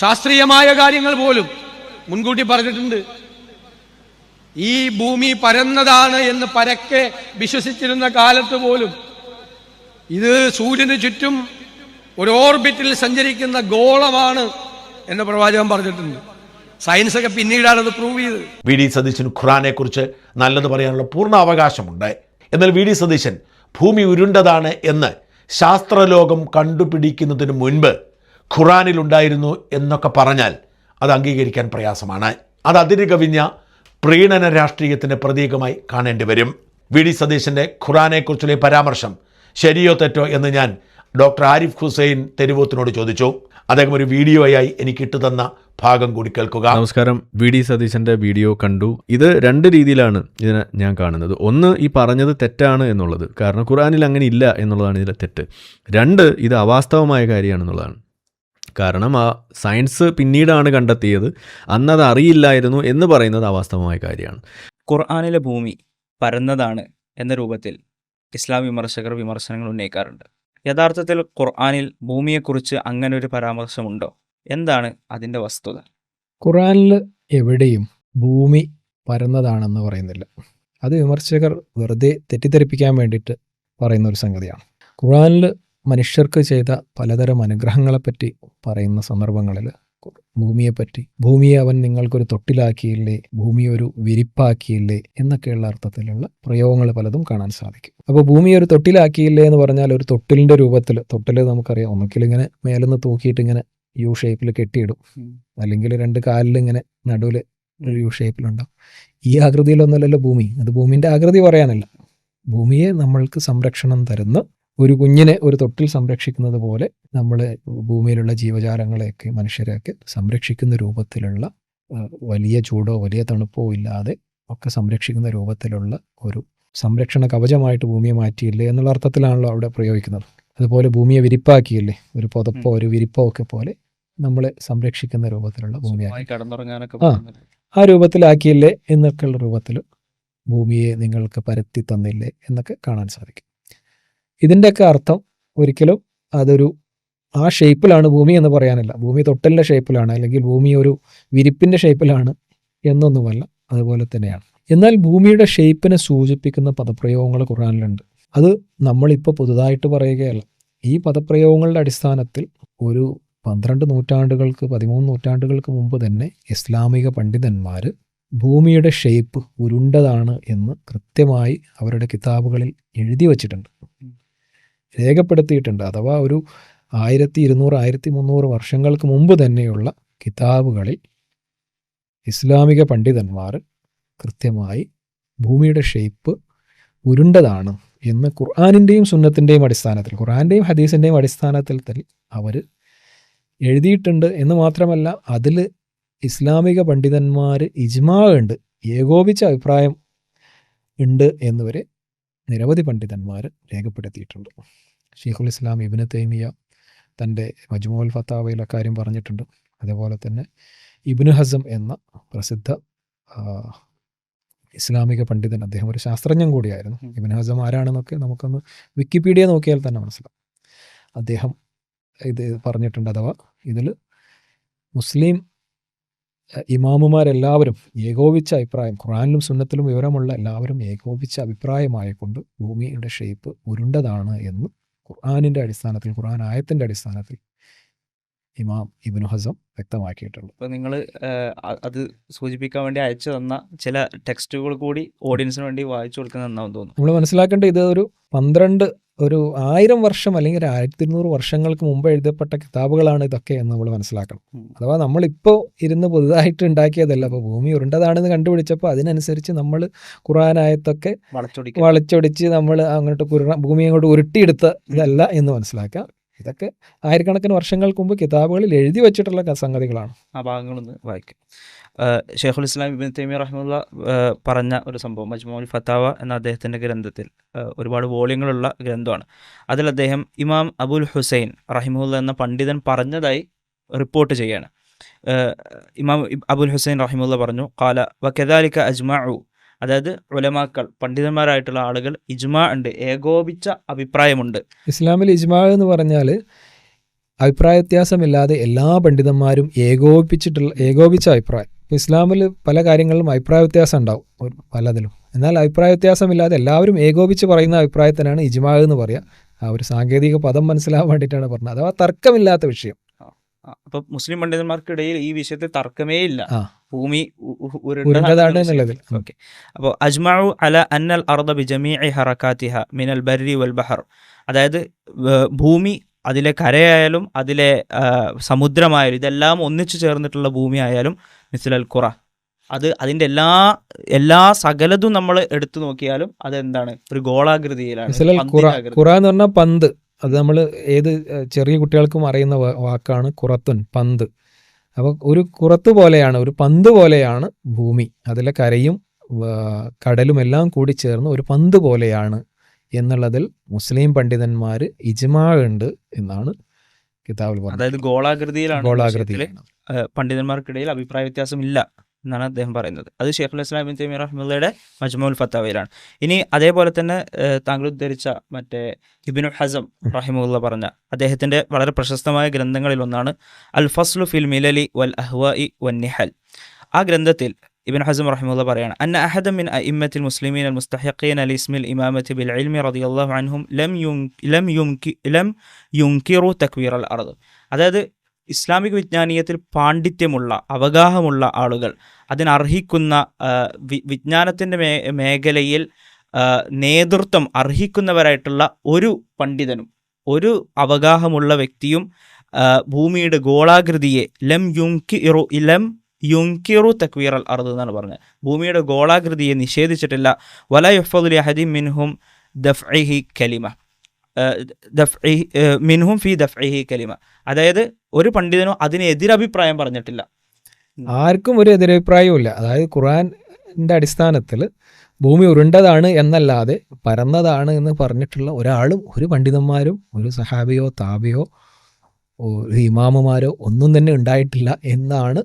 ശാസ്ത്രീയമായ കാര്യങ്ങൾ പോലും മുൻകൂട്ടി പറഞ്ഞിട്ടുണ്ട്. ഈ ഭൂമി പരന്നതാണ് എന്ന് പരക്കെ വിശ്വസിച്ചിരുന്ന കാലത്ത് പോലും ഇത് സൂര്യന് ചുറ്റും ഒരു ഓർബിറ്റിൽ സഞ്ചരിക്കുന്ന ഗോളമാണ് എന്ന് പ്രവാചകൻ പറഞ്ഞിട്ടുണ്ട്. സയൻസൊക്കെ പിന്നീടാണ് അത് പ്രൂവ് ചെയ്തത്. വി ഡി സതീശൻ ഖുറാനെ കുറിച്ച് നല്ലത് പറയാനുള്ള പൂർണ്ണ അവകാശമുണ്ട്. എന്നാൽ വി ഡി സതീശൻ ഭൂമി ഉരുണ്ടതാണ് എന്ന് ശാസ്ത്രലോകം കണ്ടുപിടിക്കുന്നതിന് മുൻപ് ഖുറാനിലുണ്ടായിരുന്നു എന്നൊക്കെ പറഞ്ഞാൽ അത് അംഗീകരിക്കാൻ പ്രയാസമാണ്. അത് അതിര് കവിഞ്ഞ പ്രീണന രാഷ്ട്രീയത്തിൻ്റെ പ്രതീകമായി കാണേണ്ടി വരും. വി ഡി സതീശൻ്റെ ഖുറാനെക്കുറിച്ചുള്ള പരാമർശം ശരിയോ തെറ്റോ എന്ന് ഞാൻ ഡോക്ടർ ആരിഫ് ഹുസൈൻ തെരുവോത്തിനോട് ചോദിച്ചു. അദ്ദേഹം ഒരു വീഡിയോയായി എനിക്ക് ഇട്ടുതന്ന ഭാഗം കൂടി കേൾക്കുക. നമസ്കാരം. വി ഡി സതീശൻ്റെ വീഡിയോ കണ്ടു. ഇത് രണ്ട് രീതിയിലാണ് ഇതിനെ ഞാൻ കാണുന്നത്. ഒന്ന്, ഈ പറഞ്ഞത് തെറ്റാണ് എന്നുള്ളത്, കാരണം ഖുറാനിൽ അങ്ങനെ ഇല്ല എന്നുള്ളതാണ് ഇതിലെ തെറ്റ്. രണ്ട്, ഇത് അവാസ്തവമായ കാര്യമാണെന്നുള്ളതാണ്. കാരണം ആ സയൻസ് പിന്നീടാണ് കണ്ടെത്തിയത്, അന്നത് അറിയില്ലായിരുന്നു എന്ന് പറയുന്നത് അവാസ്തവമായ കാര്യമാണ്. ഖുർആനിലെ ഭൂമി പരന്നതാണ് എന്ന രൂപത്തിൽ ഇസ്ലാം വിമർശകർ വിമർശനങ്ങൾ ഉന്നയിക്കാറുണ്ട്. യഥാർത്ഥത്തിൽ ഖുർആനിൽ ഭൂമിയെക്കുറിച്ച് അങ്ങനെ ഒരു പരാമർശമുണ്ടോ? എന്താണ് അതിൻ്റെ വസ്തുത? ഖുർആനിൽ എവിടെയും ഭൂമി പരന്നതാണെന്ന് പറയുന്നില്ല. അത് വിമർശകർ വെറുതെ തെറ്റിദ്ധരിപ്പിക്കാൻ വേണ്ടിയിട്ട് പറയുന്ന ഒരു സംഗതിയാണ്. ഖുർആനിൽ മനുഷ്യർക്ക് ചെയ്ത പലതരം അനുഗ്രഹങ്ങളെപ്പറ്റി പറയുന്ന സന്ദർഭങ്ങളിൽ ഭൂമിയെപ്പറ്റി, ഭൂമിയെ അവൻ നിങ്ങൾക്കൊരു തൊട്ടിലാക്കിയില്ലേ, ഭൂമിയെ ഒരു വിരിപ്പാക്കിയില്ലേ എന്നൊക്കെയുള്ള അർത്ഥത്തിലുള്ള പ്രയോഗങ്ങൾ പലതും കാണാൻ സാധിക്കും. അപ്പോൾ ഭൂമിയെ ഒരു തൊട്ടിലാക്കിയില്ലേ എന്ന് പറഞ്ഞാൽ ഒരു തൊട്ടിലിൻ്റെ രൂപത്തിൽ, തൊട്ടിൽ നമുക്കറിയാം, ഒന്നുകിൽ ഇങ്ങനെ മേലെന്ന് തൂക്കിയിട്ട് ഇങ്ങനെ യു ഷേപ്പിൽ കെട്ടിയിടും, അല്ലെങ്കിൽ രണ്ട് കാലിൽ ഇങ്ങനെ നടുവിൽ ഒരു യു ഷേപ്പിലുണ്ടാവും. ഈ ആകൃതിയിലൊന്നുമല്ലല്ലോ ഭൂമി. അത് ഭൂമിൻ്റെ ആകൃതി പറയാനല്ല, ഭൂമിയെ നമ്മൾക്ക് സംരക്ഷണം തരുന്ന ഒരു കുഞ്ഞിനെ ഒരു തൊട്ടിൽ സംരക്ഷിക്കുന്നത് പോലെ നമ്മൾ ഭൂമിയിലുള്ള ജീവജാലങ്ങളെയൊക്കെ മനുഷ്യരെയൊക്കെ സംരക്ഷിക്കുന്ന രൂപത്തിലുള്ള, വലിയ ചൂടോ വലിയ തണുപ്പോ ഇല്ലാതെ ഒക്കെ സംരക്ഷിക്കുന്ന രൂപത്തിലുള്ള ഒരു സംരക്ഷണ കവചമായിട്ട് ഭൂമിയെ മാറ്റിയില്ലേ എന്നുള്ള അർത്ഥത്തിലാണല്ലോ അവിടെ പ്രയോഗിക്കുന്നത്. അതുപോലെ ഭൂമിയെ വിരിപ്പാക്കിയില്ലേ, ഒരു പുതപ്പോ ഒരു വിരിപ്പോ ഒക്കെ പോലെ നമ്മളെ സംരക്ഷിക്കുന്ന രൂപത്തിലുള്ള ഭൂമിയാക്കി ആ രൂപത്തിലാക്കിയില്ലേ എന്നൊക്കെയുള്ള രൂപത്തിൽ ഭൂമിയെ നിങ്ങൾക്ക് പരത്തി തന്നില്ലേ എന്നൊക്കെ കാണാൻ സാധിക്കും. ഇതിൻ്റെയൊക്കെ അർത്ഥം ഒരിക്കലും അതൊരു ആ ഷേപ്പിലാണ് ഭൂമി എന്ന് പറയാനില്ല, ഭൂമി തൊട്ടലിൻ്റെ ഷേപ്പിലാണ് അല്ലെങ്കിൽ ഭൂമി ഒരു വിരിപ്പിൻ്റെ ഷേപ്പിലാണ് എന്നൊന്നുമല്ല, അതുപോലെ തന്നെയാണ്. എന്നാൽ ഭൂമിയുടെ ഷേപ്പിനെ സൂചിപ്പിക്കുന്ന പദപ്രയോഗങ്ങൾ ഖുർആനിലുണ്ട്. അത് നമ്മളിപ്പോൾ പുതുതായിട്ട് പറയുകയല്ല. ഈ പദപ്രയോഗങ്ങളുടെ അടിസ്ഥാനത്തിൽ ഒരു 12 നൂറ്റാണ്ടുകൾക്ക് 13 നൂറ്റാണ്ടുകൾക്ക് മുമ്പ് തന്നെ ഇസ്ലാമിക പണ്ഡിതന്മാർ ഭൂമിയുടെ ഷേപ്പ് ഉരുണ്ടതാണ് എന്ന് കൃത്യമായി അവരുടെ കിതാബുകളിൽ എഴുതി വച്ചിട്ടുണ്ട്, രേഖപ്പെടുത്തിയിട്ടുണ്ട്. അഥവാ ഒരു 1200 1300 വർഷങ്ങൾക്ക് മുമ്പ് തന്നെയുള്ള കിതാബുകളിൽ ഇസ്ലാമിക പണ്ഡിതന്മാർ കൃത്യമായി ഭൂമിയുടെ ഷേപ്പ് ഉരുണ്ടതാണ് എന്ന് ഖുർആനിൻ്റെയും സുന്നത്തിൻ്റെയും അടിസ്ഥാനത്തിൽ, ഖുർആൻ്റെയും ഹദീസിൻ്റെയും അടിസ്ഥാനത്തിൽ അവർ എഴുതിയിട്ടുണ്ട്. എന്ന് മാത്രമല്ല, അതിൽ ഇസ്ലാമിക പണ്ഡിതന്മാർ ഇജ്മാ ഉണ്ട്, ഏകോപിച്ച അഭിപ്രായം ഉണ്ട് എന്നിവരെ നിരവധി പണ്ഡിതന്മാർ രേഖപ്പെടുത്തിയിട്ടുണ്ട്. ഷെയ്ഖുൽ ഇസ്ലാം ഇബ്നു തൈമിയ തൻ്റെ മജ്മുഉൽ ഫത്താവയിൽ അക്കാര്യം പറഞ്ഞിട്ടുണ്ട്. അതേപോലെ തന്നെ ഇബ്നു ഹസം എന്ന പ്രസിദ്ധ ഇസ്ലാമിക പണ്ഡിതൻ, അദ്ദേഹം ഒരു ശാസ്ത്രജ്ഞൻ കൂടിയായിരുന്നു. ഇബ്നു ഹസം ആരാണെന്നൊക്കെ നമുക്കൊന്ന് വിക്കിപീഡിയ നോക്കിയാൽ തന്നെ മനസ്സിലാവും. അദ്ദേഹം ഇത് പറഞ്ഞിട്ടുണ്ട്. അഥവാ ഇതിൽ മുസ്ലിം ഇമാമുമാരെല്ലാവരും ഏകോപിച്ച അഭിപ്രായം, ഖുർആനിലും സുന്നത്തിലും വിവരമുള്ള എല്ലാവരും ഏകോപിച്ച അഭിപ്രായമായിക്കൊണ്ട് ഭൂമിയുടെ ഷേപ്പ് ഉരുണ്ടതാണ് എന്ന് ഖുർആനിൻ്റെ അടിസ്ഥാനത്തിൽ, ഖുർആൻ ആയത്തിൻ്റെ അടിസ്ഥാനത്തിൽ ഇമാം ഇബ്നു ഹസം വ്യക്തമാക്കിയിട്ടുണ്ട്. അപ്പോൾ നിങ്ങൾ അത് സൂചിപ്പിക്കാൻ വേണ്ടി അയച്ചു തന്ന ചില ടെക്സ്റ്റുകൾ കൂടി ഓഡിയൻസിന് വേണ്ടി വായിച്ചു കൊടുക്കുന്നതെന്നാവും തോന്നുന്നു. നമ്മൾ മനസ്സിലാക്കേണ്ട ഇത് ഒരു 1000 വർഷം അല്ലെങ്കിൽ 1200 വർഷങ്ങൾക്ക് മുമ്പ് എഴുതപ്പെട്ട കിതാബുകളാണ് ഇതൊക്കെ എന്ന് നമ്മൾ മനസ്സിലാക്കണം. അഥവാ നമ്മളിപ്പോൾ ഇരുന്ന് പുതുതായിട്ട് ഉണ്ടാക്കിയതല്ല. അപ്പോൾ ഭൂമി ഉരുണ്ടതാണെന്ന് കണ്ടുപിടിച്ചപ്പോൾ അതിനനുസരിച്ച് നമ്മൾ ഖുർആനായത്തൊക്കെ വളച്ചൊടിച്ച് നമ്മൾ അങ്ങോട്ട് ഭൂമി അങ്ങോട്ട് ഉരുട്ടിയെടുത്ത ഇതല്ല എന്ന് മനസ്സിലാക്കാം. ഇതൊക്കെ ആയിരക്കണക്കിന് വർഷങ്ങൾക്ക് മുമ്പ് കിതാബുകളിൽ എഴുതി വെച്ചിട്ടുള്ള സംഗതികളാണ്. ആ ഭാഗങ്ങളൊന്ന് വായിക്കും. ഷെയ്ഖുൽ ഇസ്ലാം ഇബ്നു തൈമിയ റഹിമഹുല്ലാ പറഞ്ഞ ഒരു സംഭവം, മജ്മുഉൽ ഫത്താവ എന്ന അദ്ദേഹത്തിൻ്റെ ഗ്രന്ഥത്തിൽ, ഒരുപാട് വോള്യങ്ങളുള്ള ഗ്രന്ഥമാണ്. അതിൽ അദ്ദേഹം ഇമാം അബുൽ ഹുസൈൻ റഹിമഹുല്ല എന്ന പണ്ഡിതൻ പറഞ്ഞതായി റിപ്പോർട്ട് ചെയ്യാണ്. ഇമാം അബുൽ ഹുസൈൻ റഹിമഹുല്ല പറഞ്ഞു, ഖാല വകദാലിക അജ്മഉ, അതായത് ഉലമാക്കൾ, പണ്ഡിതന്മാരായിട്ടുള്ള ആളുകൾ ഇജ്മാ ഉണ്ട്, ഏകോപിച്ച അഭിപ്രായമുണ്ട്. ഇസ്ലാമിൽ ഇജ്മാ എന്ന് പറഞ്ഞാൽ അഭിപ്രായ വ്യത്യാസമില്ലാതെ എല്ലാ പണ്ഡിതന്മാരും ഏകോപിച്ച അഭിപ്രായം. ഇപ്പോൾ ഇസ്ലാമിൽ പല കാര്യങ്ങളിലും അഭിപ്രായ വ്യത്യാസം ഉണ്ടാവും പലതിലും. എന്നാൽ അഭിപ്രായ വ്യത്യാസമില്ലാതെ എല്ലാവരും ഏകോപിച്ച് പറയുന്ന അഭിപ്രായത്തിനാണ് ഇജ്മാ എന്ന് പറയുക. ആ ഒരു സാങ്കേതിക പദം മനസ്സിലാവാൻ വേണ്ടിയിട്ടാണ് പറഞ്ഞത്. അഥവാ തർക്കമില്ലാത്ത വിഷയം. അപ്പൊ മുസ്ലിം പണ്ഡിതന്മാർക്കിടയിൽ ഈ വിഷയത്തിൽ തർക്കമേ ഇല്ല, ഭൂമി ഉരുണ്ടതാണ് എന്നുള്ളതിൽ. ഓക്കെ. അപ്പോൾ അജ്മഉ അല അന്നൽ അർദ ബിജമീഇ ഹറകാതിഹ മിനൽ ബർരി വൽ ബഹർ, അതായത് ഭൂമി അതിലെ കരയായാലും അതിലെ സമുദ്രമായാലും ഇതെല്ലാം ഒന്നിച്ചു ചേർന്നിട്ടുള്ള ഭൂമി ആയാലും മിസ്ലൽ ഖുറ, അത് അതിൻ്റെ എല്ലാ സകലതും നമ്മൾ എടുത്തു നോക്കിയാലും അതെന്താണ്, ഒരു ഗോളാകൃതിയിലാണ്. ഖുറ എന്ന് പറഞ്ഞാൽ പന്ത്. അത് നമ്മൾ ഏത് ചെറിയ കുട്ടികൾക്കും അറിയുന്ന വാക്കാണ് ഖുറത്തുൻ, പന്ത്. അപ്പോൾ ഒരു ഖുറത്ത് പോലെയാണ്, ഒരു പന്ത് പോലെയാണ് ഭൂമി. അതിലെ കരയും കടലും എല്ലാം കൂടി ചേർന്ന് ഒരു പന്ത് പോലെയാണ് എന്നുള്ളതിൽ മുസ്ലിം പണ്ഡിതന്മാർ ഇജ്മാ ഉണ്ട് എന്നാണ് കിതാബിൽ പറഞ്ഞത്. അതായത് ഗോളാകൃതിയിലാണ് പണ്ഡിതന്മാർക്കിടയിൽ അഭിപ്രായ വ്യത്യാസം ഇല്ല എന്നാണ് അദ്ദേഹം പറയുന്നത്. അത് ഷെയ്ഖുൽ ഇസ്ലാം ഇബ്നു തൈമിയ്യ റഹിമഹുള്ളയുടെ മജ്മുഉൽ ഫത്താവയിലാണ്. ഇനി അതേപോലെ തന്നെ താങ്കൾ ഉദ്ധരിച്ച മറ്റേ ഇബ്നു ഹസം റഹിമഹുള്ള പറഞ്ഞ അദ്ദേഹത്തിൻ്റെ വളരെ പ്രശസ്തമായ ഗ്രന്ഥങ്ങളിൽ ഒന്നാണ് അൽ ഫസ്ലു ഫിൽ മിലലി വൽ അഹ്വാഇ വൻ നിഹൽ. ആ ഗ്രന്ഥത്തിൽ ഇബ്നു ഹസം റഹിമഹുള്ള പറയാണ്, അന്ന അഹദ മിൻ അഇമ്മത്തിൽ മുസ്ലിമീൻ അൽ മുസ്തഹിഖീൻ ലിസ്മിൽ ഇമാമത്തി ബിൽ ഇൽമി റളിയല്ലാഹു അൻഹും ലം യുൻകിറു തക്വീർ അൽ അർദ്. അതായത് ഇസ്ലാമിക വിജ്ഞാനീയത്തിൽ പാണ്ഡിത്യമുള്ള അവഗാഹമുള്ള ആളുകൾ, അതിനർഹിക്കുന്ന വിജ്ഞാനത്തിൻ്റെ മേഖലയിൽ നേതൃത്വം അർഹിക്കുന്നവരായിട്ടുള്ള ഒരു പണ്ഡിതനും ഒരു അവഗാഹമുള്ള വ്യക്തിയും ഭൂമിയുടെ ഗോളാകൃതിയെ ലം യുൻകിറു തക്വീർ അൽ അർദ് എന്നാണ് പറഞ്ഞത്. ഭൂമിയുടെ ഗോളാകൃതിയെ നിഷേധിച്ചിട്ടില്ല. വല യുഹ്ഫദു ലിഅഹദി മിൻഹും ദഫ്ഇഹി കലിമ മിൻഹും ഫി ദഫ്ഇഹി കലിമ. അതായത് ഒരു പണ്ഡിതനോ അതിന് എതിരഭിപ്രായം പറഞ്ഞിട്ടില്ല, ആർക്കും ഒരു എതിരഭിപ്രായവും ഇല്ല. അതായത് ഖുർആൻ്റെ അടിസ്ഥാനത്തിൽ ഭൂമി ഉരുണ്ടതാണ് എന്നല്ലാതെ പരന്നതാണ് എന്ന് പറഞ്ഞിട്ടുള്ള ഒരാളും ഒരു പണ്ഡിതന്മാരും ഒരു സഹാബിയോ താബിയോ ഒരു ഇമാമുമാരോ ഒന്നും തന്നെ ഉണ്ടായിട്ടില്ല എന്നാണ്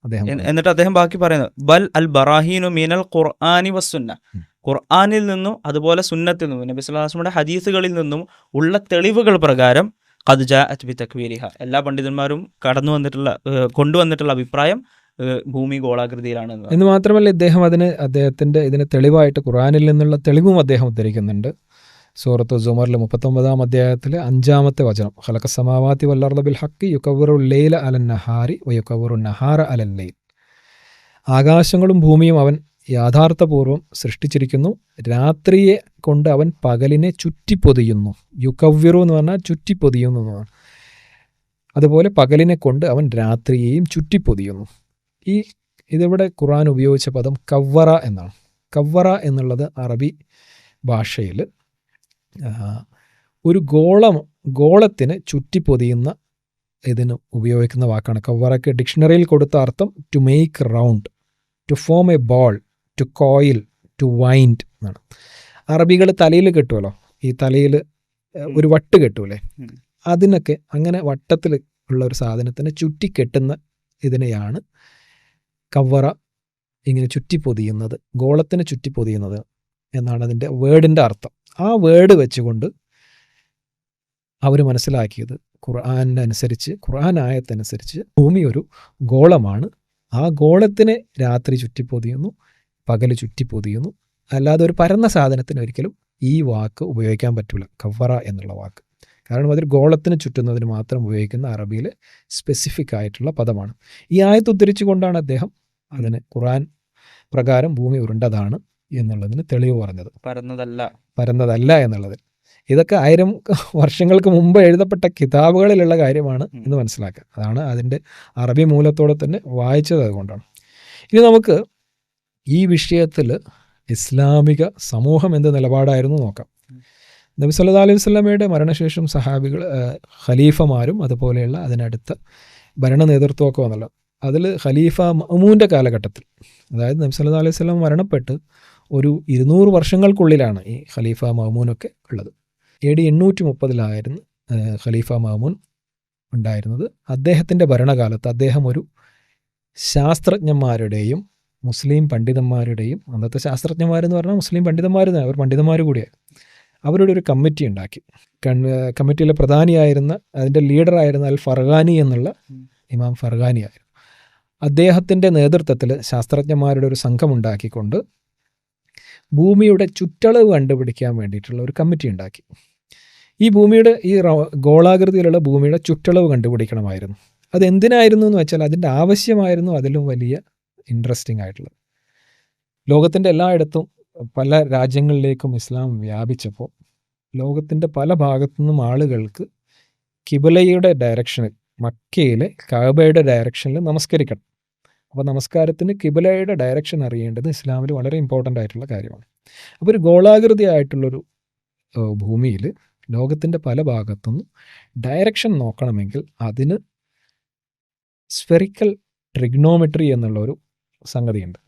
അദ്ദേഹം. എന്നിട്ട് അദ്ദേഹം ബാക്കി പറയുന്നത് ബൽ അൽ ബറാഹീനു മിനൽ ഖുർആനി വസ്സുന്ന, ഖുർആനിൽ നിന്നും അതുപോലെ സുന്നത്തിൽ നിന്നും നബി സല്ലല്ലാഹു അലൈഹി വസല്ലമയുടെ ഹദീസുകളിൽ നിന്നും ഉള്ള തെളിവുകൾ പ്രകാരം ഖദ് ജാഅത് ബി തക്വീരിഹ, എല്ലാ പണ്ഡിതന്മാരും കൊണ്ടുവന്നിട്ടുള്ള അഭിപ്രായം ഭൂമി ഗോളാകൃതിയിലാണ് എന്ന് മാത്രമല്ല അദ്ദേഹത്തിന്റെ ഇതിന് തെളിവായിട്ട് ഖുർആനിൽ നിന്നുള്ള തെളിവും അദ്ദേഹം ഉദ്ധരിക്കുന്നുണ്ട്. സൂറത്ത് സുമറിലെ 39-ാം അധ്യായത്തിലെ 5-ാമത്തെ വചനം, ഖലഖ സമാവാതി വൽ അർദ ബിൽ ഹഖ് യുകവ്വിറുൽ ലൈല അലൻ നഹാരി വയുകവ്വിറുൻ നഹാറ അലൽ ലൈൽ. ആകാശങ്ങളും ഭൂമിയും അവൻ യാഥാർത്ഥപൂർവ്വം സൃഷ്ടിച്ചിരിക്കുന്നു, രാത്രിയെ കൊണ്ട് അവൻ പകലിനെ ചുറ്റിപ്പൊതിയുന്നു. യുകവ്വിറു എന്ന് പറഞ്ഞാൽ ചുറ്റിപ്പൊതിയുന്നു എന്നാണ്. അതുപോലെ പകലിനെ കൊണ്ട് അവൻ രാത്രിയെയും ചുറ്റിപ്പൊതിയുന്നു. ഇതിവിടെ ഖുർആൻ ഉപയോഗിച്ച പദം കവ്വറ എന്നാണ്. കവ്വറ എന്നുള്ളത് അറബി ഭാഷയിൽ ഒരു ഗോളത്തിന് ചുറ്റിപ്പൊതിയുന്ന ഇതിന് ഉപയോഗിക്കുന്ന വാക്കാണ്. കവ്വറയ്ക്ക് ഡിക്ഷണറിയിൽ കൊടുത്ത അർത്ഥം to make round, to form a ball, to coil, to wind എന്നാണ്. അറബികൾ തലയിൽ കെട്ടുമല്ലോ, ഈ തലയിൽ ഒരു വട്ട് കെട്ടൂലേ, അതിനൊക്കെ അങ്ങനെ വട്ടത്തിൽ ഉള്ള ഒരു സാധനത്തിന് ചുറ്റിക്കെട്ടുന്ന ഇതിനെയാണ് കവ്വറ, ഇങ്ങനെ ചുറ്റിപ്പൊതിയുന്നത്, ഗോളത്തിന് ചുറ്റിപ്പൊതിയുന്നത് എന്നാണ് അതിൻ്റെ വേർഡിൻ്റെ അർത്ഥം. ആ വേർഡ് വെച്ചുകൊണ്ട് അവർ മനസ്സിലാക്കിയത് ഖുർആൻ ആയത്തനുസരിച്ച് ഭൂമി ഒരു ഗോളമാണ്, ആ ഗോളത്തിന് രാത്രി ചുറ്റിപ്പൊതിയുന്നു, പകല് ചുറ്റിപ്പൊതിയുന്നു. അല്ലാതെ ഒരു പരന്ന സാധനത്തിന് ഒരിക്കലും ഈ വാക്ക് ഉപയോഗിക്കാൻ പറ്റില്ല, കവ്വറ എന്നുള്ള വാക്ക്. കാരണം അതൊരു ഗോളത്തിന് ചുറ്റുന്നതിന് മാത്രം ഉപയോഗിക്കുന്ന അറബിയിലെ സ്പെസിഫിക് ആയിട്ടുള്ള പദമാണ്. ഈ ആയത്ത് ഉദ്ധരിച്ചു കൊണ്ടാണ് അദ്ദേഹം അതിന് ഖുർആൻ പ്രകാരം ഭൂമി ഉരുണ്ടതാണ് എന്നുള്ളതിന് തെളിവ് പറഞ്ഞത്, പരന്നതല്ല എന്നുള്ളതിൽ. ഇതൊക്കെ 1000 വർഷങ്ങൾക്ക് മുമ്പ് എഴുതപ്പെട്ട കിതാബുകളിലുള്ള കാര്യമാണ് എന്ന് മനസ്സിലാക്കുക. അതാണ് അതിൻ്റെ അറബി മൂലത്തോടെ തന്നെ വായിച്ചത്, അതുകൊണ്ടാണ്. ഇനി നമുക്ക് ഈ വിഷയത്തിൽ ഇസ്ലാമിക സമൂഹം എന്ത് നിലപാടായിരുന്നു നോക്കാം. നബി സല്ലല്ലാഹു അലൈഹി വസല്ലമയുടെ മരണശേഷം സഹാബികൾ, ഖലീഫമാരും അതുപോലെയുള്ള അതിനടുത്ത ഭരണ നേതൃത്വമൊക്കെ വന്നല്ലോ. അതിൽ ഖലീഫ മഅ്മൂൻ്റെ കാലഘട്ടത്തിൽ, അതായത് നബി സല്ലല്ലാഹു അലൈഹി വസല്ലം മരണപ്പെട്ട് ഒരു 200 വർഷങ്ങൾക്കുള്ളിലാണ് ഈ ഖലീഫ മഅ്മൂനൊക്കെ ഉള്ളത്. AD 830 ഖലീഫ മഅ്മൂൻ ഉണ്ടായിരുന്നത്. അദ്ദേഹത്തിൻ്റെ ഭരണകാലത്ത് അദ്ദേഹം ഒരു ശാസ്ത്രജ്ഞന്മാരുടെയും മുസ്ലിം പണ്ഡിതന്മാരുടെയും, അന്നത്തെ ശാസ്ത്രജ്ഞന്മാരെന്ന് പറഞ്ഞാൽ മുസ്ലിം പണ്ഡിതന്മാർ, അവർ പണ്ഡിതന്മാർ കൂടിയായി, അവരുടെ ഒരു കമ്മിറ്റി ഉണ്ടാക്കി. കമ്മിറ്റിയിലെ പ്രധാനിയായിരുന്ന അതിൻ്റെ ലീഡറായിരുന്ന അൽ ഫർഗാനി എന്നുള്ള ഇമാം ഫർഗാനി ആയിരുന്നു. അദ്ദേഹത്തിൻ്റെ നേതൃത്വത്തിൽ ശാസ്ത്രജ്ഞന്മാരുടെ ഒരു സംഘം ഉണ്ടാക്കിക്കൊണ്ട് ഭൂമിയുടെ ചുറ്റളവ് കണ്ടുപിടിക്കാൻ വേണ്ടിയിട്ടുള്ള ഒരു കമ്മിറ്റി ഉണ്ടാക്കി. ഈ ഭൂമിയുടെ ഈ ഗോളാകൃതിയിലുള്ള ഭൂമിയുടെ ചുറ്റളവ് കണ്ടുപിടിക്കണമായിരുന്നു. അതെന്തിനായിരുന്നു എന്ന് വെച്ചാൽ അതിൻ്റെ ആവശ്യമായിരുന്നു അതിലും വലിയ ഇൻട്രസ്റ്റിംഗ് ആയിട്ടുള്ളത്. ലോകത്തിൻ്റെ എല്ലായിടത്തും പല രാജ്യങ്ങളിലേക്കും ഇസ്ലാം വ്യാപിച്ചപ്പോൾ ലോകത്തിൻ്റെ പല ഭാഗത്തു നിന്നും ആളുകൾക്ക് കിബിലയുടെ ഡയറക്ഷനിൽ, മക്കയിലെ കഅബയുടെ ഡയറക്ഷനിൽ നമസ്കരിക്കണം. അപ്പോൾ നമസ്കാരത്തിന് കിബിലയുടെ ഡയറക്ഷൻ അറിയേണ്ടത് ഇസ്ലാമിൽ വളരെ ഇമ്പോർട്ടൻ്റ് ആയിട്ടുള്ള കാര്യമാണ്. അപ്പോൾ ഒരു ഗോളാകൃതി ആയിട്ടുള്ളൊരു ഭൂമിയിൽ ലോകത്തിൻ്റെ പല ഭാഗത്തുനിന്നും ഡയറക്ഷൻ നോക്കണമെങ്കിൽ അതിന് സ്ഫെറിക്കൽ ട്രിഗ്നോമെട്രി എന്നുള്ളൊരു സംഗതിയുണ്ട്.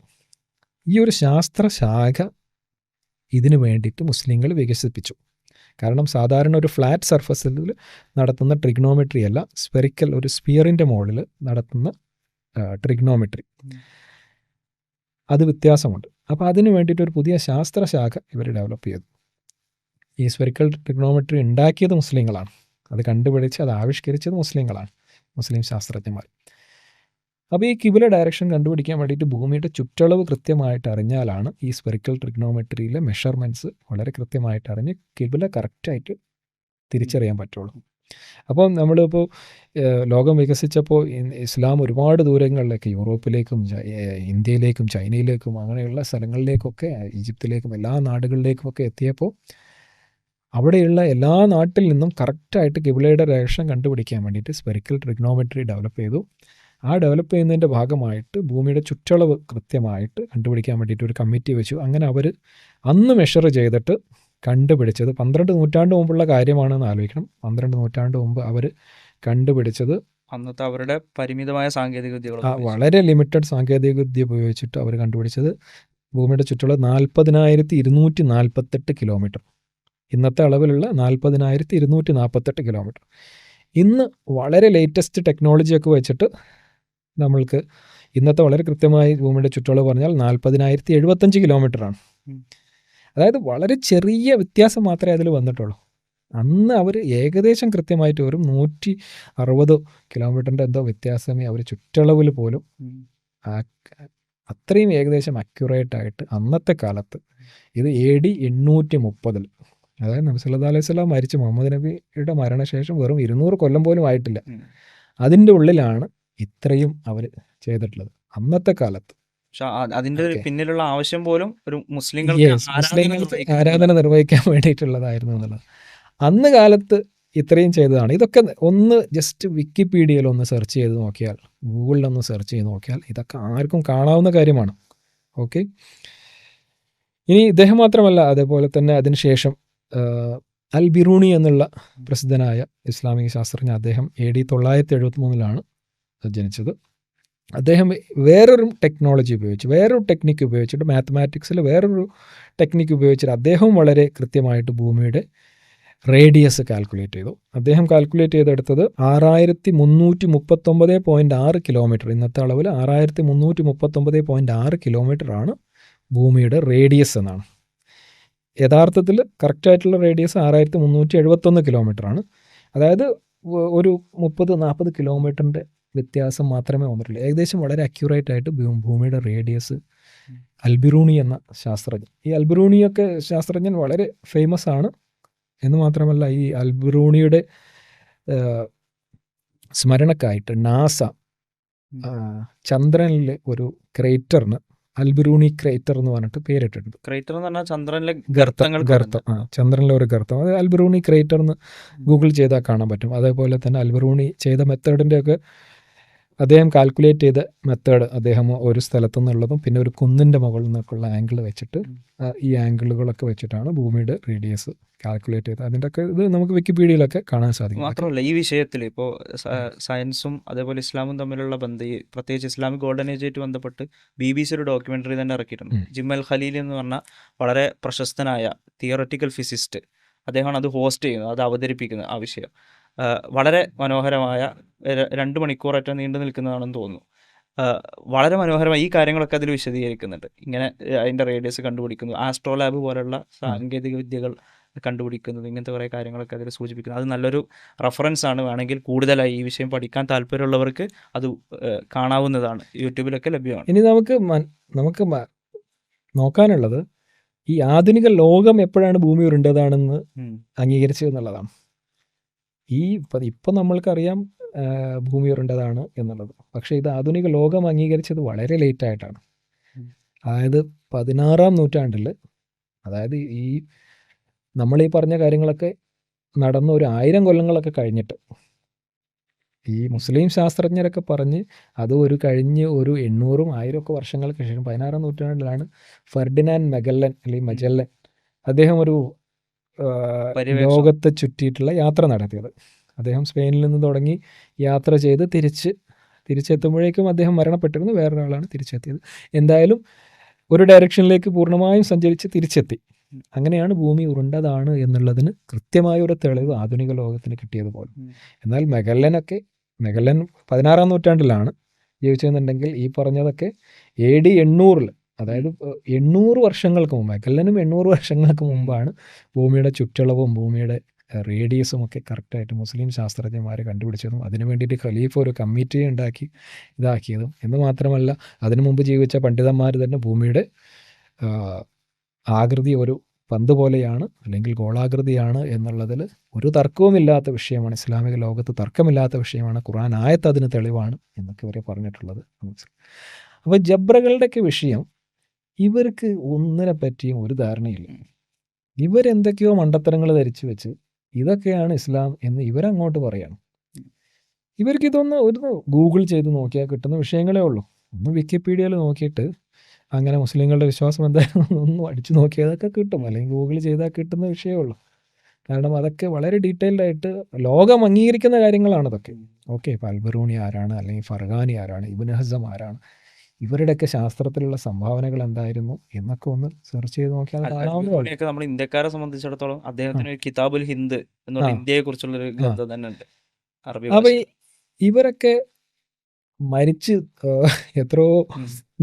ഈ ഒരു ശാസ്ത്രശാഖ ഇതിനു വേണ്ടിയിട്ട് മുസ്ലിങ്ങൾ വികസിപ്പിച്ചു. കാരണം സാധാരണ ഒരു ഫ്ലാറ്റ് സർഫസിൽ നടത്തുന്ന ട്രിഗ്നോമെട്രി അല്ല, സ്ഫെറിക്കൽ ഒരു സ്പിയറിൻ്റെ മുകളിൽ നടത്തുന്ന ട്രിഗ്നോമെട്രി, അത് വ്യത്യാസമുണ്ട്. അപ്പോൾ അതിന് വേണ്ടിയിട്ട് ഒരു പുതിയ ശാസ്ത്രശാഖ ഇവർ ഡെവലപ്പ് ചെയ്തു. ഈ സ്ഫെറിക്കൽ ട്രിഗ്നോമെട്രി ഉണ്ടാക്കിയത് മുസ്ലിങ്ങളാണ്, അത് കണ്ടുപിടിച്ച് അത് ആവിഷ്കരിച്ചത് മുസ്ലിങ്ങളാണ്, മുസ്ലിം ശാസ്ത്രജ്ഞന്മാർ. അപ്പോൾ ഈ കിബില ഡയറക്ഷൻ കണ്ടുപിടിക്കാൻ വേണ്ടിയിട്ട് ഭൂമിയുടെ ചുറ്റളവ് കൃത്യമായിട്ട് അറിഞ്ഞാലാണ് ഈ സ്ഫെറിക്കൽ ട്രിഗ്നോമെട്രിയിലെ മെഷർമെൻറ്റ്സ് വളരെ കൃത്യമായിട്ട് അറിഞ്ഞ് കിബില കറക്റ്റായിട്ട് തിരിച്ചറിയാൻ പറ്റുള്ളൂ. അപ്പം നമ്മളിപ്പോൾ ലോകം വികസിച്ചപ്പോൾ ഇസ്ലാം ഒരുപാട് ദൂരങ്ങളിലേക്ക്, യൂറോപ്പിലേക്കും ഇന്ത്യയിലേക്കും ചൈനയിലേക്കും അങ്ങനെയുള്ള സ്ഥലങ്ങളിലേക്കൊക്കെ, ഈജിപ്തിലേക്കും എല്ലാ നാടുകളിലേക്കുമൊക്കെ എത്തിയപ്പോൾ അവിടെയുള്ള എല്ലാ നാട്ടിൽ നിന്നും കറക്റ്റായിട്ട് കിബിലയുടെ ഡയറക്ഷൻ കണ്ടുപിടിക്കാൻ വേണ്ടിയിട്ട് സ്ഫെറിക്കൽ ട്രിഗ്നോമെട്രി ഡെവലപ്പ് ചെയ്തു. ആ ഡെവലപ്പ് ചെയ്യുന്നതിൻ്റെ ഭാഗമായിട്ട് ഭൂമിയുടെ ചുറ്റളവ് കൃത്യമായിട്ട് കണ്ടുപിടിക്കാൻ വേണ്ടിയിട്ട് ഒരു കമ്മിറ്റി വെച്ചു. അങ്ങനെ അവർ അന്ന് മെഷർ ചെയ്തിട്ട് കണ്ടുപിടിച്ചത് 12 നൂറ്റാണ്ട് മുമ്പുള്ള കാര്യമാണെന്ന് ആലോചിക്കണം. 12 നൂറ്റാണ്ട് മുമ്പ് അവർ കണ്ടുപിടിച്ചത് അന്നത്തെ അവരുടെ പരിമിതമായ സാങ്കേതിക വിദ്യകൾ, വളരെ ലിമിറ്റഡ് സാങ്കേതിക വിദ്യ ഉപയോഗിച്ചിട്ട് അവർ കണ്ടുപിടിച്ചത് ഭൂമിയുടെ ചുറ്റളവ് 40,248 കിലോമീറ്റർ. ഇന്നത്തെ അളവിലുള്ള 40,248 കിലോമീറ്റർ. ഇന്ന് വളരെ ലേറ്റസ്റ്റ് ടെക്നോളജിയൊക്കെ വെച്ചിട്ട് നമ്മൾക്ക് ഇന്നത്തെ വളരെ കൃത്യമായി ഭൂമിയുടെ ചുറ്റളവ് പറഞ്ഞാൽ 40,075 കിലോമീറ്ററാണ്. അതായത് വളരെ ചെറിയ വ്യത്യാസം മാത്രമേ അതിൽ വന്നിട്ടുള്ളൂ. അന്ന് അവർ ഏകദേശം കൃത്യമായിട്ട് ഒരു 160 കിലോമീറ്ററിൻ്റെ എന്തോ വ്യത്യാസമേ അവർ ചുറ്റളവിൽ പോലും അത്രയും ഏകദേശം അക്യുറേറ്റ് ആയിട്ട് അന്നത്തെ കാലത്ത്, ഇത് AD 830, അതായത് നബി സല്ലല്ലാഹു അലൈഹി വസല്ലം മരിച്ച് മുഹമ്മദ് നബിയുടെ മരണശേഷം വെറും 200 കൊല്ലം പോലും ആയിട്ടില്ല. അതിൻ്റെ ഉള്ളിലാണ് ഇത്രയും അവർ ചെയ്തിട്ടുള്ളത് അന്നത്തെ കാലത്ത്. അതിന്റെ പിന്നിലുള്ള ആവശ്യം പോലും ഒരു മുസ്ലിങ്ങൾക്ക് ആരാധന നിർവഹിക്കാൻ വേണ്ടിയിട്ടുള്ളതായിരുന്നു എന്നുള്ളത്. അന്ന് കാലത്ത് ഇത്രയും ചെയ്തതാണ്. ഇതൊക്കെ ഒന്ന് ജസ്റ്റ് വിക്കിപീഡിയയിൽ ഒന്ന് സെർച്ച് ചെയ്ത് നോക്കിയാൽ, ഗൂഗിളിലൊന്ന് സെർച്ച് ചെയ്ത് നോക്കിയാൽ ഇതൊക്കെ ആർക്കും കാണാവുന്ന കാര്യമാണ്. ഓക്കെ, ഇനി ഇദ്ദേഹം മാത്രമല്ല, അതേപോലെ തന്നെ അതിനുശേഷം അൽ ബിറൂണി എന്നുള്ള പ്രസിദ്ധനായ ഇസ്ലാമിക ശാസ്ത്രജ്ഞ, അദ്ദേഹം AD 973 ജനിച്ചത്. അദ്ദേഹം വേറൊരു ടെക്നോളജി ഉപയോഗിച്ച്, വേറൊരു ടെക്നിക്ക് ഉപയോഗിച്ചിട്ട്, മാത്തമാറ്റിക്സിൽ വേറൊരു ടെക്നിക്ക് ഉപയോഗിച്ചിട്ട് അദ്ദേഹവും വളരെ കൃത്യമായിട്ട് ഭൂമിയുടെ റേഡിയസ് കാൽക്കുലേറ്റ് ചെയ്തു. അദ്ദേഹം കാൽക്കുലേറ്റ് ചെയ്തെടുത്തത് 6339.6 കിലോമീറ്റർ, ഇന്നത്തെ അളവിൽ 6339.6 കിലോമീറ്ററാണ് ഭൂമിയുടെ റേഡിയസ് എന്നാണ്. യഥാർത്ഥത്തിൽ കറക്റ്റായിട്ടുള്ള റേഡിയസ് 6371 കിലോമീറ്ററാണ്. അതായത് ഒരു 30-40 കിലോമീറ്ററിൻ്റെ വ്യത്യാസം മാത്രമേ വന്നിട്ടുള്ളൂ. ഏകദേശം വളരെ അക്യുറേറ്റ് ആയിട്ട് ഭൂമിയുടെ റേഡിയസ് അൽബിറൂണി എന്ന ശാസ്ത്രജ്ഞൻ, ഈ അൽബിറൂണിയൊക്കെ ശാസ്ത്രജ്ഞൻ വളരെ ഫേമസ് ആണ് എന്ന് മാത്രമല്ല, ഈ അൽബിറൂണിയുടെ സ്മരണക്കായിട്ട് നാസ ചന്ദ്രനിലെ ഒരു ക്രേറ്ററിന് അൽബിറൂണി ക്രേറ്റർ എന്ന് പറഞ്ഞിട്ട് പേരിട്ടിട്ടുണ്ട്. ക്രേറ്റർ എന്ന് പറഞ്ഞാൽ ചന്ദ്രനിലെ ഗർത്തം, ചന്ദ്രനിലെ ഒരു ഗർത്തം. അത് അൽബിറൂണി ക്രേറ്റർ എന്ന് ഗൂഗിൾ ചെയ്താൽ കാണാൻ പറ്റും. അതേപോലെ തന്നെ അൽബിറൂണി ചെയ്ത മെത്തേഡിൻ്റെയൊക്കെ അദ്ദേഹം കാൽക്കുലേറ്റ് ചെയ്ത മെത്തേഡ്, അദ്ദേഹം ഒരു സ്ഥലത്തു നിന്നുള്ളതും പിന്നെ ഒരു കുന്നിൻ്റെ മുകളിൽ നിന്നൊക്കെയുള്ള ആംഗിൾ വെച്ചിട്ട്, ഈ ആംഗിളുകളൊക്കെ വെച്ചിട്ടാണ് ഭൂമിയുടെ റേഡിയസ് കാൽക്കുലേറ്റ് ചെയ്തത്. അതിൻ്റെയൊക്കെ ഇത് നമുക്ക് വിക്കിപീഡിയയിലൊക്കെ കാണാൻ സാധിക്കും. മാത്രമല്ല ഈ വിഷയത്തിൽ ഇപ്പോൾ സയൻസും അതേപോലെ ഇസ്ലാമും തമ്മിലുള്ള ബന്ധം, പ്രത്യേകിച്ച് ഇസ്ലാമിക് ഗോൾഡൻ ഏജ് ആയിട്ട് ബന്ധപ്പെട്ട് BBC ഒരു ഡോക്യുമെൻ്ററി തന്നെ ഇറക്കിയിട്ടുണ്ട്. ജിം അൽ ഖലീൽ എന്ന് പറഞ്ഞ വളരെ പ്രശസ്തനായ തിയററ്റിക്കൽ ഫിസിസ്റ്റ്, അദ്ദേഹമാണ് അത് ഹോസ്റ്റ് ചെയ്യുന്നത്, അത് അവതരിപ്പിക്കുന്നത്. ആ വിഷയം വളരെ മനോഹരമായ 2 മണിക്കൂറേറ്റ നീണ്ടു നിൽക്കുന്നതാണെന്ന് തോന്നുന്നു. വളരെ മനോഹരമായി ഈ കാര്യങ്ങളൊക്കെ അതിൽ വിശദീകരിക്കുന്നുണ്ട്. ഇങ്ങനെ അതിൻ്റെ റേഡിയസ് കണ്ടുപിടിക്കുന്നു, ആസ്ട്രോലാബ് പോലുള്ള സാങ്കേതിക വിദ്യകൾ കണ്ടുപിടിക്കുന്നത്, ഇങ്ങനത്തെ കുറേ കാര്യങ്ങളൊക്കെ അതിൽ സൂചിപ്പിക്കുന്നത്. അത് നല്ലൊരു റെഫറൻസ് ആണ്. വേണമെങ്കിൽ കൂടുതലായി ഈ വിഷയം പഠിക്കാൻ താല്പര്യമുള്ളവർക്ക് അത് കാണാവുന്നതാണ്. യൂട്യൂബിലൊക്കെ ലഭ്യമാണ്. ഇനി നമുക്ക് നോക്കാനുള്ളത് ഈ ആധുനിക ലോകം എപ്പോഴാണ് ഭൂമി ഉരുണ്ടതാണെന്ന് അംഗീകരിച്ചത് എന്നുള്ളതാണ്. ഇപ്പം നമ്മൾക്കറിയാം ഭൂമി ഉരുണ്ടതാണ് എന്നുള്ളത്. പക്ഷേ ഇത് ആധുനിക ലോകം അംഗീകരിച്ചത് വളരെ ലേറ്റായിട്ടാണ്. അതായത് 16-ാം നൂറ്റാണ്ടിൽ, അതായത് നമ്മളീ പറഞ്ഞ കാര്യങ്ങളൊക്കെ നടന്ന ഒരു 1000 കൊല്ലങ്ങളൊക്കെ കഴിഞ്ഞിട്ട്, ഈ മുസ്ലിം ശാസ്ത്രജ്ഞരൊക്കെ പറഞ്ഞ് അത് കഴിഞ്ഞ് ഒരു 800-ഉം 1000-ഒക്കെ വർഷങ്ങൾക്ക് ശേഷം 16-ാം നൂറ്റാണ്ടിലാണ് ഫെർഡിനാൻഡ് മജല്ലൻ അദ്ദേഹം ഒരു ലോകത്തെ ചുറ്റിയിട്ടുള്ള യാത്ര നടത്തിയത്. അദ്ദേഹം സ്പെയിനിൽ നിന്ന് തുടങ്ങി യാത്ര ചെയ്ത് തിരിച്ചെത്തുമ്പോഴേക്കും അദ്ദേഹം മരണപ്പെട്ടിരുന്നു. വേറൊരാളാണ് തിരിച്ചെത്തിയത്. എന്തായാലും ഒരു ഡയറക്ഷനിലേക്ക് പൂർണ്ണമായും സഞ്ചരിച്ച് തിരിച്ചെത്തി. അങ്ങനെയാണ് ഭൂമി ഉരുണ്ടതാണ് എന്നുള്ളതിന് കൃത്യമായ ഒരു തെളിവ് ആധുനിക ലോകത്തിന് കിട്ടിയതുപോലെ. എന്നാൽ മെഗല്ലൻ 16-ാം നൂറ്റാണ്ടിലാണ് ജീവിച്ചതെന്നുണ്ടെങ്കിൽ ഈ പറഞ്ഞതൊക്കെ AD 800-ൽ, അതായത് 800 വർഷങ്ങൾക്ക് മുമ്പ്, മെഗല്ലനും 800 വർഷങ്ങൾക്ക് മുമ്പാണ് ഭൂമിയുടെ ചുറ്റളവും ഭൂമിയുടെ റേഡിയസും ഒക്കെ കറക്റ്റായിട്ട് മുസ്ലിം ശാസ്ത്രജ്ഞന്മാർ കണ്ടുപിടിച്ചതും അതിനു വേണ്ടിയിട്ട് ഖലീഫ ഒരു കമ്മിറ്റി ഉണ്ടാക്കി ഇതാക്കിയതും. എന്ന് മാത്രമല്ല, അതിനു മുമ്പ് ജീവിച്ച പണ്ഡിതന്മാർ തന്നെ ഭൂമിയുടെ ആകൃതി ഒരു പന്ത് പോലെയാണ് അല്ലെങ്കിൽ ഗോളാകൃതിയാണ് എന്നുള്ളതിൽ ഒരു തർക്കവുമില്ലാത്ത വിഷയമാണ്. ഇസ്ലാമിക ലോകത്ത് തർക്കമില്ലാത്ത വിഷയമാണ്. ഖുർആൻ ആയത്ത് അതിന് തെളിവാണ് എന്നൊക്കെ ഇവരെ പറഞ്ഞിട്ടുള്ളത്. അപ്പോൾ ജബ്രകളുടെയൊക്കെ വിഷയം, ഇവർക്ക് ഒന്നിനെ പറ്റിയും ഒരു ധാരണയില്ല. ഇവരെന്തൊക്കെയോ മണ്ടത്തരങ്ങൾ ധരിച്ചു വെച്ച് ഇതൊക്കെയാണ് ഇസ്ലാം എന്ന് ഇവരങ്ങോട്ട് പറയണം. ഇവർക്കിതൊന്ന് ഗൂഗിൾ ചെയ്ത് നോക്കിയാൽ കിട്ടുന്ന വിഷയങ്ങളേ ഉള്ളൂ. ഒന്ന് വിക്കിപീഡിയയിൽ നോക്കിയിട്ട് അങ്ങനെ മുസ്ലിങ്ങളുടെ വിശ്വാസം എന്തായാലും ഒന്നും അടിച്ചു നോക്കിയതൊക്കെ കിട്ടും, അല്ലെങ്കിൽ ഗൂഗിൾ ചെയ്താൽ കിട്ടുന്ന വിഷയമേ ഉള്ളൂ. കാരണം അതൊക്കെ വളരെ ഡീറ്റെയിൽഡ് ആയിട്ട് ലോകം അംഗീകരിക്കുന്ന കാര്യങ്ങളാണ് അതൊക്കെ. ഓക്കെ, ഇപ്പോൾ അൽബറൂണി ആരാണ്, അല്ലെങ്കിൽ ഫർഗാനി ആരാണ്, ഇബ്നു ഹസം ആരാണ്, ഇവരുടെയൊക്കെ ശാസ്ത്രത്തിലുള്ള സംഭാവനകൾ എന്തായിരുന്നു എന്നൊക്കെ ഒന്ന് സെർച്ച് ചെയ്ത് നോക്കിയാൽ കാണാവുന്നതാണ്. നമ്മൾ ഇന്ത്യക്കാരെ സംബന്ധിച്ചിടത്തോളം അദ്ദേഹത്തിന് കിതാബുൽ ഹിന്ദ് എന്നുള്ള ഇന്ത്യയെ കുറിച്ചുള്ള ഒരു ഗ്രന്ഥം തന്നെ ഉണ്ട്, അറബി. അപ്പൊ ഇവരൊക്കെ മരിച്ച് എത്രയോ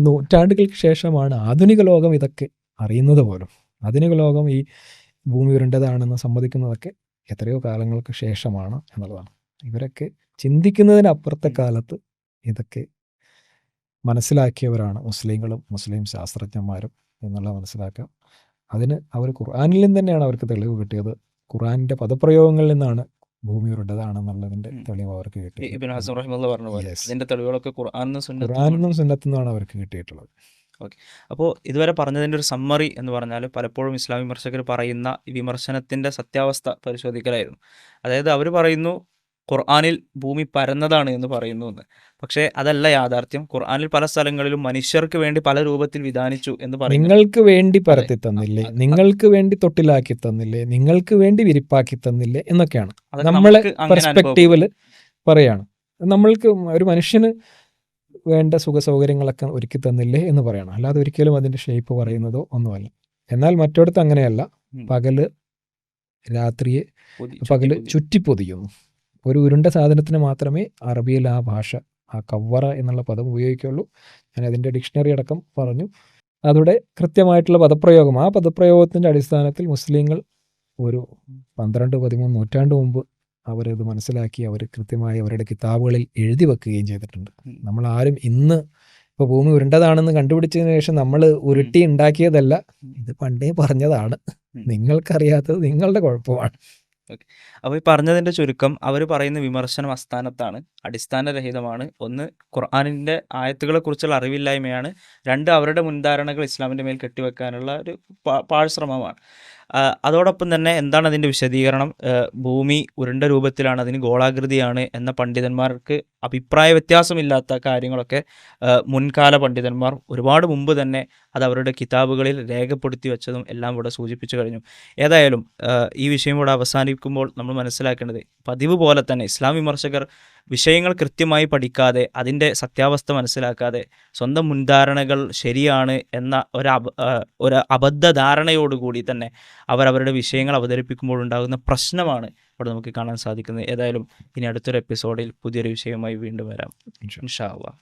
നൂറ്റാണ്ടുകൾക്ക് ശേഷമാണ് ആധുനിക ലോകം ഇതൊക്കെ അറിയുന്നത് പോലും. ആധുനിക ലോകം ഈ ഭൂമി ഉരുണ്ടതാണെന്ന് സമ്മതിക്കുന്നതൊക്കെ എത്രയോ കാലങ്ങൾക്ക് ശേഷമാണ് എന്നുള്ളതാണ്. ഇവരൊക്കെ ചിന്തിക്കുന്നതിനപ്പുറത്തെ കാലത്ത് ഇതൊക്കെ മനസ്സിലാക്കിയവരാണ് മുസ്ലിങ്ങളും മുസ്ലിം ശാസ്ത്രജ്ഞന്മാരും എന്നുള്ളത് മനസ്സിലാക്കാം. അതിന് അവർ ഖുർആനിൽ നിന്ന് തന്നെയാണ് അവർക്ക് തെളിവ് കിട്ടിയത്. ഖുർആനിൻ്റെ പദപ്രയോഗങ്ങളിൽ നിന്നാണ് ഭൂമി ഉരുണ്ടതാണെന്നുള്ളതിൻ്റെ തെളിവ് അവർക്ക് കിട്ടിയത്. ഖുർആനിന്നും സുന്നത്തിൽ നിന്നാണ് അവർക്ക് കിട്ടിയിട്ടുള്ളത്. ഓക്കെ, അപ്പോൾ ഇതുവരെ പറഞ്ഞതിൻ്റെ ഒരു സമ്മറി എന്ന് പറഞ്ഞാൽ പലപ്പോഴും ഇസ്ലാം വിമർശകർ പറയുന്ന വിമർശനത്തിൻ്റെ സത്യാവസ്ഥ പരിശോധിക്കലായിരുന്നു. അതായത് അവർ പറയുന്നു ഖുർആനിൽ ഭൂമി പരന്നതാണ് എന്ന് പറയുന്നു എന്ന്. പക്ഷേ അതല്ല യാഥാർത്ഥ്യം. ഖുർആനിൽ പല സ്ഥലങ്ങളിലും മനുഷ്യർക്ക് വേണ്ടി പല രൂപത്തിൽ വിധാനിച്ചു എന്ന് പറയുന്നു. നിങ്ങൾക്ക് വേണ്ടി പരത്തി തന്നില്ലേ, നിങ്ങൾക്ക് വേണ്ടി തൊട്ടിലാക്കി തന്നില്ലേ, നിങ്ങൾക്ക് വേണ്ടി വിരിപ്പാക്കി തന്നില്ലേ എന്നൊക്കെയാണ് നമ്മളെ പെർസ്പെക്റ്റീവിൽ പറയാണ്. നമ്മൾക്ക് ഒരു മനുഷ്യന് വേണ്ട സുഖ സൗകര്യങ്ങളൊക്കെ ഒരുക്കി തന്നില്ലേ എന്ന് പറയണം. അല്ലാതെ ഒരിക്കലും അതിൻ്റെ ഷേപ്പ് പറയുന്നതോ ഒന്നുമല്ല. എന്നാൽ മറ്റൊടത്ത് അങ്ങനെയല്ല. പകല് രാത്രിയെ ചുറ്റിപ്പൊതിയുന്നു. ഒരു ഉരുണ്ട സാധനത്തിന് മാത്രമേ അറബിയിൽ ആ ഭാഷ, ആ കവ്വറ എന്നുള്ള പദം ഉപയോഗിക്കുള്ളൂ. ഞാൻ അതിൻ്റെ ഡിക്ഷണറി അടക്കം പറഞ്ഞു. അതോടെ കൃത്യമായിട്ടുള്ള പദപ്രയോഗം, ആ പദപ്രയോഗത്തിൻ്റെ അടിസ്ഥാനത്തിൽ മുസ്ലിങ്ങൾ ഒരു 12-13 നൂറ്റാണ്ട് മുമ്പ് അവരത് മനസ്സിലാക്കി അവർ കൃത്യമായി അവരുടെ കിതാബുകളിൽ എഴുതി വെക്കുകയും ചെയ്തിട്ടുണ്ട്. നമ്മളാരും ഇന്ന് ഇപ്പോൾ ഭൂമി ഉരുണ്ടതാണെന്ന് കണ്ടുപിടിച്ചതിന് ശേഷം നമ്മൾ ഉരുട്ടി ഉണ്ടാക്കിയതല്ല, ഇത് പണ്ടേ പറഞ്ഞതാണ്. നിങ്ങൾക്കറിയാത്തത് നിങ്ങളുടെ കുഴപ്പമാണ്. ഓക്കെ, അപ്പോൾ ഈ പറഞ്ഞതിൻ്റെ ചുരുക്കം, അവർ പറയുന്ന വിമർശനം അസ്ഥാനത്താണ്, അടിസ്ഥാനരഹിതമാണ്. ഒന്ന്, ഖുർആനിൻ്റെ ആയത്തുകളെക്കുറിച്ചുള്ള അറിവില്ലായ്മയാണ്. രണ്ട്, അവരുടെ മുൻധാരണകൾ ഇസ്ലാമിൻ്റെ മേൽ കെട്ടിവെക്കാനുള്ള ഒരു പാഴ്ശ്രമമാണ്. അതോടൊപ്പം തന്നെ എന്താണ് അതിൻ്റെ വിശദീകരണം? ഭൂമി ഉരുണ്ട രൂപത്തിലാണ്, അതിന് ഗോളാകൃതിയാണ് എന്ന പണ്ഡിതന്മാർക്ക് അഭിപ്രായ വ്യത്യാസമില്ലാത്ത കാര്യങ്ങളൊക്കെ മുൻകാല പണ്ഡിതന്മാർ ഒരുപാട് മുമ്പ് തന്നെ അത് അവരുടെ കിതാബുകളിൽ രേഖപ്പെടുത്തി വെച്ചതും എല്ലാം ഇവിടെ സൂചിപ്പിച്ചു കഴിഞ്ഞു. ഏതായാലും ഈ വിഷയം ഇവിടെ അവസാനിക്കുമ്പോൾ നമ്മൾ മനസ്സിലാക്കേണ്ടത്, പതിവ് പോലെ തന്നെ ഇസ്ലാം വിമർശകർ വിഷയങ്ങൾ കൃത്യമായി പഠിക്കാതെ അതിൻ്റെ സത്യാവസ്ഥ മനസ്സിലാക്കാതെ സ്വന്തം മുൻധാരണകൾ ശരിയാണ് എന്ന ഒരു അബദ്ധധാരണയോടുകൂടി തന്നെ അവരവരുടെ വിഷയങ്ങൾ അവതരിപ്പിക്കുമ്പോൾ ഉണ്ടാകുന്ന പ്രശ്നമാണ് ഇവിടെ നമുക്ക് കാണാൻ സാധിക്കുന്നത്. ഏതായാലും ഇനി അടുത്തൊരു എപ്പിസോഡിൽ പുതിയൊരു വിഷയവുമായി വീണ്ടും വരാം ഇൻഷാ അല്ലാഹ്.